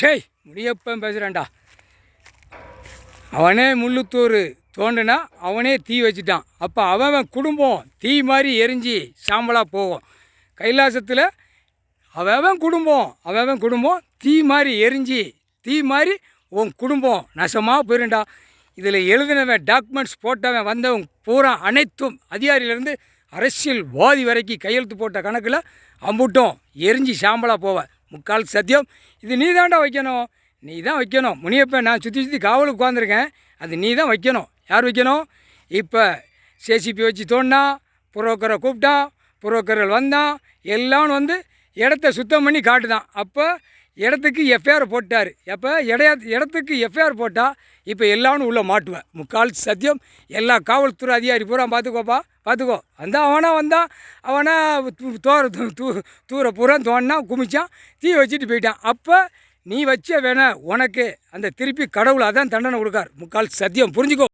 ஷேய் முடியப்பன் பேசுகிறேன்டா. அவனே முள்ளுத்தூர் தோண்டுனா அவனே தீ வச்சுட்டான். அப்போ அவன் குடும்பம் தீ மாதிரி எரிஞ்சு சாம்பலாக போகும். கைலாசத்தில் அவன் குடும்பம் தீ மாதிரி எரிஞ்சு தீ மாதிரி உன் குடும்பம் நசமாக போயிருண்டா. இதில் எழுதினவன் டாக்குமெண்ட்ஸ் போட்டவன் வந்தவன் பூரா அனைத்தும் அதிகாரியிலேருந்து அரசியல்வாதி வரைக்கும் கையெழுத்து போட்ட கணக்கில் அம்புட்டும் எரிஞ்சு சாம்பலாக போவேன். முக்கால் சத்தியம். இது நீ தாண்டா வைக்கணும், நீ தான் வைக்கணும். முனியப்பன் நான் சுற்றி காவலுக்கு உட்காந்துருக்கேன், அது நீ தான் வைக்கணும். யார் வைக்கணும்? இப்போ சேசிபி வச்சு தோண்டினா, புரோக்கரை கூப்பிட்டான், புரோக்கர்கள் வந்தான், எல்லாம் வந்து இடத்த சுத்தம் பண்ணி காட்டுதான். அப்போ இடத்துக்கு எஃப்ஐஆர் போட்டார். எப்போ இடத்துக்கு எஃப்ஐஆர் போட்டால் இப்போ எல்லாரும் உள்ளே மாட்டுவேன். முக்கால் சத்தியம். எல்லா காவல்துறை அதிகாரி பூரா பார்த்துக்கோ. அவனா தூர பூரா தோண்டினா குமிச்சான், தீ வச்சுட்டு போயிட்டான். அப்போ நீ வச்ச வேணா உனக்கு அந்த திருப்பி கடவுள் அதான் தண்டனை கொடுக்கார். முக்கால் சத்தியம். புரிஞ்சுக்கோ.